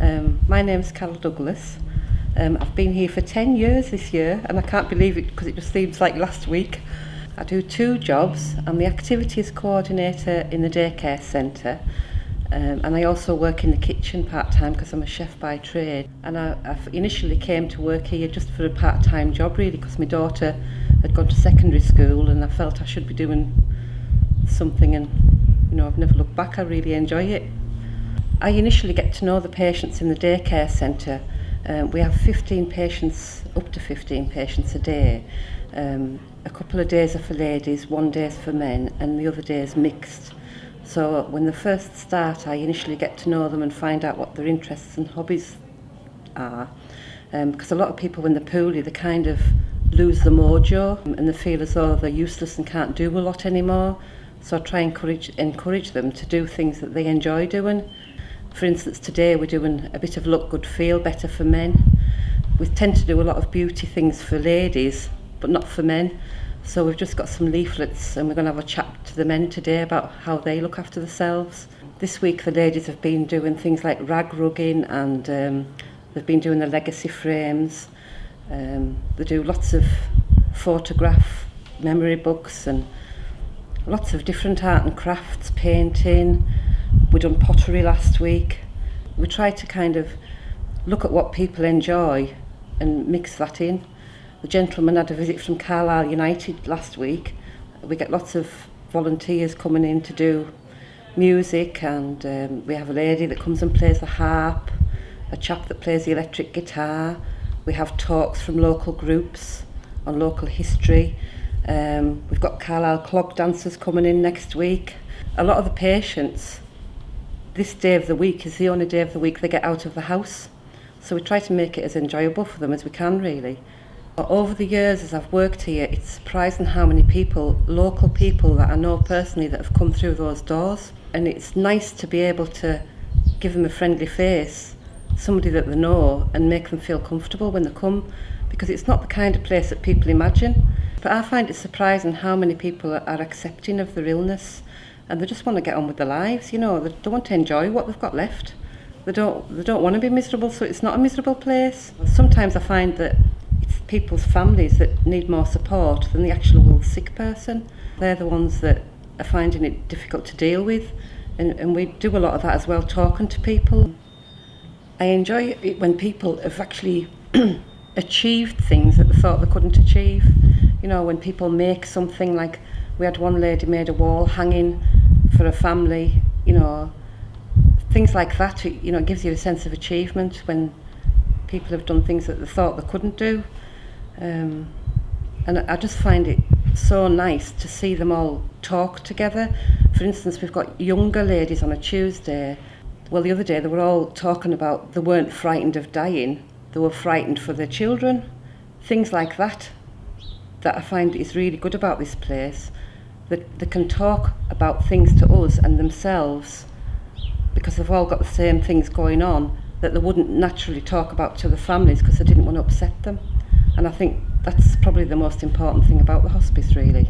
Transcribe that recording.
My name's Carol Douglas. I've been here for 10 years this year, and I can't believe it because it just seems like last week. I do two jobs. I'm the Activities Coordinator in the daycare centre, and I also work in the kitchen part-time because I'm a chef by trade. And I initially came to work here just for a part-time job really, because my daughter had gone to secondary school and I felt I should be doing something, and I've never looked back. I really enjoy it. I initially get to know the patients in the daycare centre. We have 15 patients, up to 15 patients a day. A couple of days are for ladies, one day is for men, and the other day is mixed. So when they first start, I initially get to know them and find out what their interests and hobbies are. Because a lot of people, when they're poorly, they kind of lose the mojo and they feel as though they're useless and can't do a lot anymore. So I try and encourage them to do things that they enjoy doing. For instance, today we're doing a bit of look good, feel better for men. We tend to do a lot of beauty things for ladies, but not for men. So we've just got some leaflets and we're going to have a chat to the men today about how they look after themselves. This week the ladies have been doing things like rag rugging, and they've been doing the legacy frames. They do lots of photograph memory books and lots of different art and crafts, painting. We done pottery last week. We try to kind of look at what people enjoy and mix that in. The gentleman had a visit from Carlisle United last week. We get lots of volunteers coming in to do music, and we have a lady that comes and plays the harp, a chap that plays the electric guitar. We have talks from local groups on local history. We've got Carlisle clog dancers coming in next week. A lot of the patients, this day of the week is the only day of the week they get out of the house. So we try to make it as enjoyable for them as we can really. Over the years as I've worked here, it's surprising how many people, local people that I know personally, that have come through those doors. And it's nice to be able to give them a friendly face, somebody that they know, and make them feel comfortable when they come, because it's not the kind of place that people imagine. But I find it surprising how many people are accepting of their illness, and they just want to get on with their lives. They don't want to enjoy what they've got left. They don't want to be miserable, so it's not a miserable place. Sometimes I find that it's people's families that need more support than the actual sick person. They're the ones that are finding it difficult to deal with, and we do a lot of that as well, talking to people. I enjoy it when people have actually achieved things that they thought they couldn't achieve. When people make something, like we had one lady made a wall hanging for a family, things like that. It gives you a sense of achievement when people have done things that they thought they couldn't do. And I just find it so nice to see them all talk together. For instance, we've got younger ladies on a Tuesday. Well, the other day they were all talking about they weren't frightened of dying, they were frightened for their children. Things like that I find is really good about this place. That they can talk about things to us and themselves, because they've all got the same things going on that they wouldn't naturally talk about to the families because they didn't want to upset them. And I think that's probably the most important thing about the hospice really.